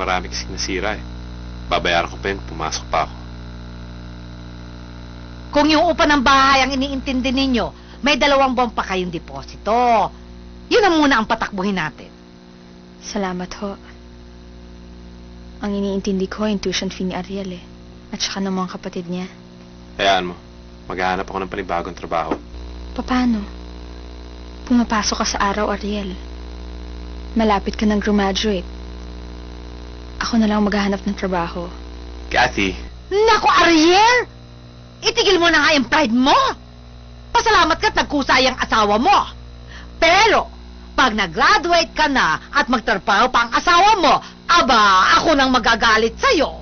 marami kasing nasira eh. Babayaran ko pa yun, pumasok pa ako. Kung yung upa ng bahay ang iniintindi ninyo, may 2 buwan pa kayong deposito. Yun ang muna ang patakbuhin natin. Salamat ho. Ang iniintindi ko yung tuition fee ni Ariel eh. At saka ng mga kapatid niya. Hayaan mo, maghahanap ako ng panibagong trabaho. Paano? Pumapasok ka sa araw, Ariel. Malapit ka nang graduate. Ako na lang maghahanap ng trabaho. Kathy! Naku, Ariel! Itigil mo na nga yung pride mo! Pasalamat ka't nagkusay ang asawa mo! Pero, pag nag-graduate ka na at magtrabaho pa ang asawa mo, aba, ako nang magagalit sa'yo!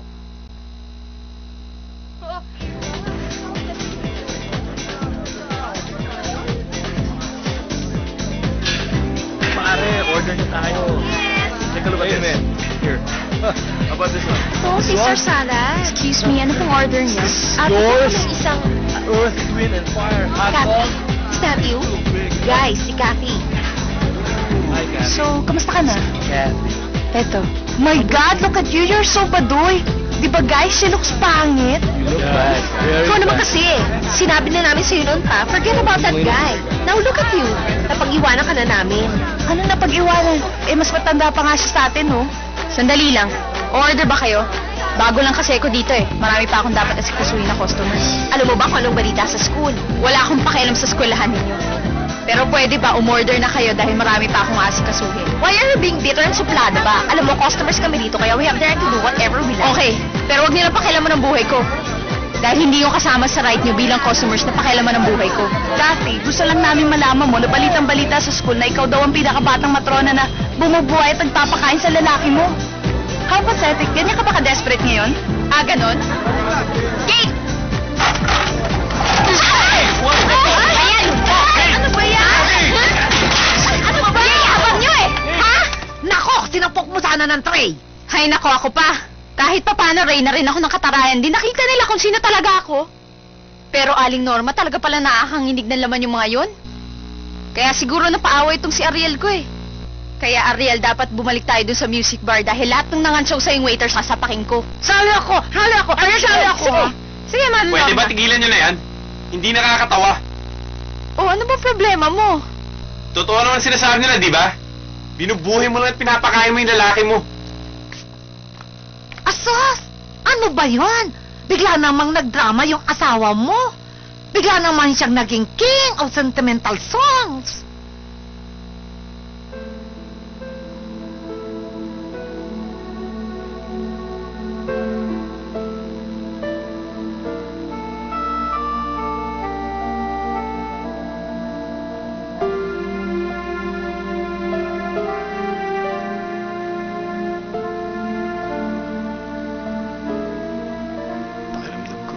Pare, order na tayo. Take a look at this. Here. How about this one? Oh, Caesar salad. Excuse me, ano pong order niya? Yours? Isang... Earth, wind, and fire. Hot Kathy, dog. is that you? Guys, si Kathy. Hi, Kathy. So, kamusta ka na? Kathy. Eto. My God, look at you. You're so baduy. Di ba guys, she looks pangit? You look bad. Ikaw naman kasi, sinabi na namin sa'yo noon pa, forget about that guy. Now look at you. Napag-iwanan ka na namin. Ano napag-iwanan? Eh, mas matanda pa nga siya sa atin, no? Sandali lang. Order ba kayo? Bago lang kasi ako dito eh. Marami pa akong dapat asikasuhin na customers. Alam mo ba kung anong balita sa school? Wala akong pakialam sa eskwelahan ninyo. Pero pwede ba umorder na kayo dahil marami pa akong asikasuhin? Why are you being bitter and suplada ba? Alam mo, customers kami dito kaya we have the right to do whatever we like. Okay, pero wag nilang pakialaman ng buhay ko. Dahil hindi yung kasama sa right nyo bilang customers na pakialaman ng buhay ko. Kathy, gusto lang namin malaman mo na balitang-balita sa school na ikaw daw ang pinakabatang matrona na bumubuhay at nagpapakain sa lalaki mo. How pathetic. Ganyan ka ba ka-desperate ngayon? Ah, ganon? Kate! Ay! Ayan! Ano ba yan? Ano ba ba? Yayabang nyo eh! Ha? Nako, sinapok mo sana ng tray! Hay nako, ako pa. Kahit pa paano, Reyna rin ako ng katarayan din. Nakita nila kung sino talaga ako. Pero Aling Norma, talaga pala nakakanginig ng laman yung mga yon. Kaya siguro napaaway itong si Ariel ko eh. Kaya Ariel, dapat bumalik tayo dun sa music bar dahil lahat ng nangansyaw sa yung waiter sasapakin ko. Sali ako! Sali ako! Ariel, sali ako! Sige, sige man, Pwede Norma. ba tigilan nyo na yan? Hindi nakakatawa. Oh, ano ba problema mo? Totoo naman sinasabi nila, di ba? Binubuhay mo lang at pinapakain mo yung lalaki mo. Asos! Ano ba yon? Bigla namang nagdrama yung asawa mo. Bigla naman siyang naging king of sentimental songs. Pakiramdam ko,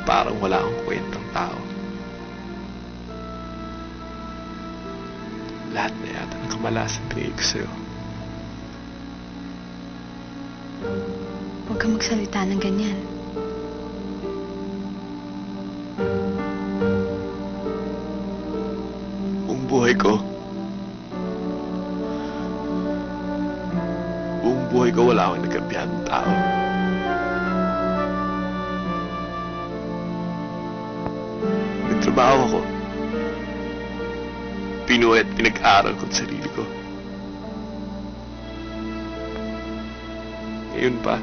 parang wala akong kwentang tao. Lahat na yata ng kamalasan binigay ko sa'yo. Huwag kang magsalita ng ganyan. Buong buhay ko, wala akong nagkampihan ng tao. Nagtrabaho ako. Pinuhay at pinag-aaral ko ang sarili ko. Ngayon pa.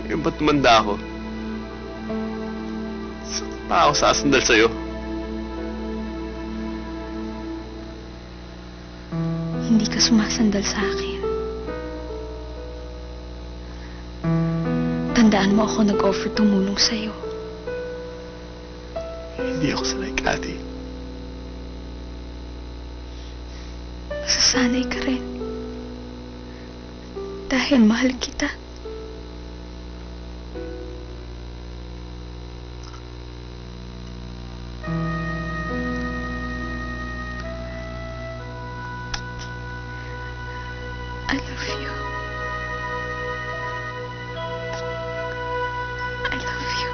Ngayon ba't tumanda ako? Saan pa ako sasandal sa'yo? Hindi ka sumasandal sa akin. Tandaan mo ako nag-offer tumulong sa'yo. Hindi ako sanay, Kathy. Masasanay ka rin. Dahil mahal kita. I love you. I love you.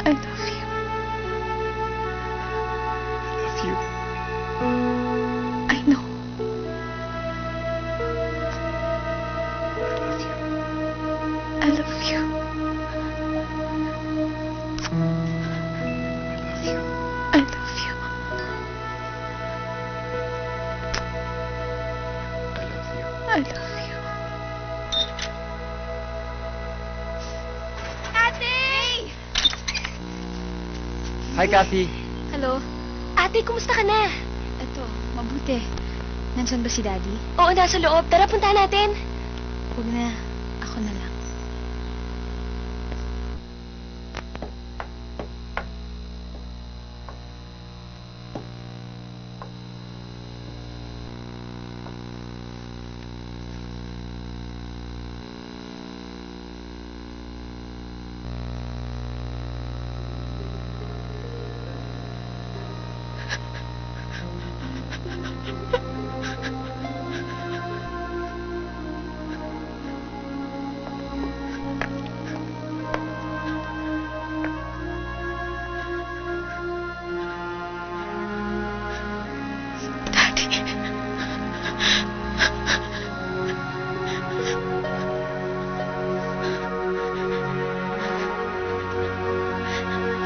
I love you. I love you. you. I love you. I love you. I love you. Ate! Hi, Kathy. Hello? Ate, kumusta ka na? Eto, mabuti. Nandiyan ba si Daddy? Oo, nasa loob. Tara, punta natin. Huwag na. Ako na lang.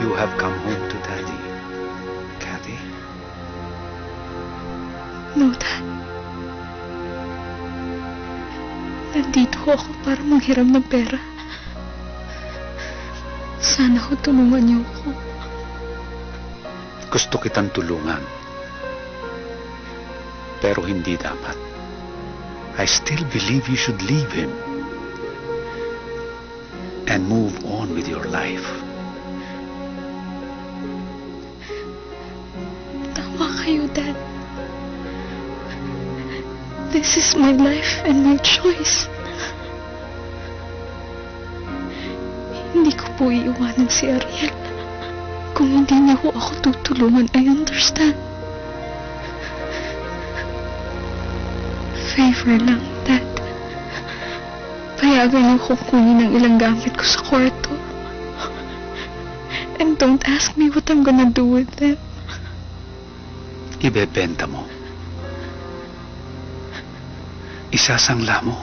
You have come home to Daddy, Kathy. No, Dad. Nandito ako para manghiram ng pera. Sana ho tulungan niyo ako. Gusto kitang tulungan. Pero hindi dapat. I still believe you should leave him and move on with your life. Tama kayo, Dad. This is my life and my choice. Hindi ko po iiwanan si Ariel. Kung hindi niya ho ako tutulungan, I understand. Favor lang, Dad. Payagan niyo kong kunin ang ilang gamit ko sa kwarto. And don't ask me what I'm gonna do with them. Ibebenta mo. Isasangla mo.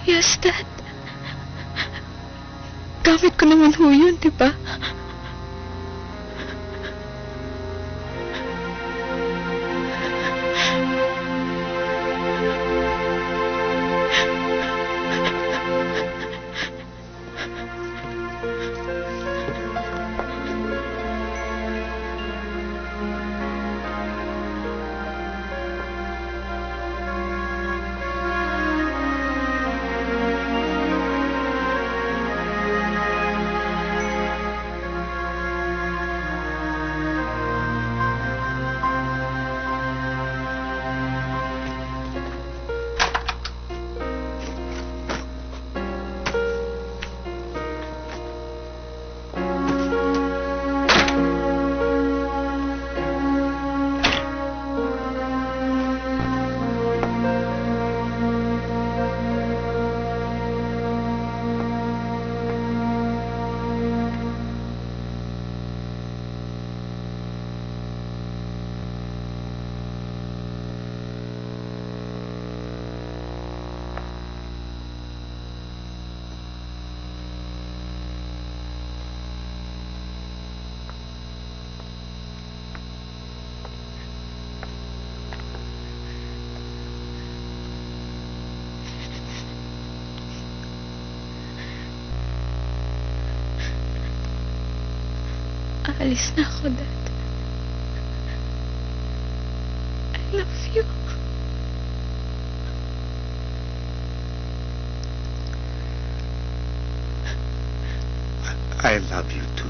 Yes, Dad. Gamit ko naman ho yun, di ba? Aalis na ako, Dad. I love you. I love you too.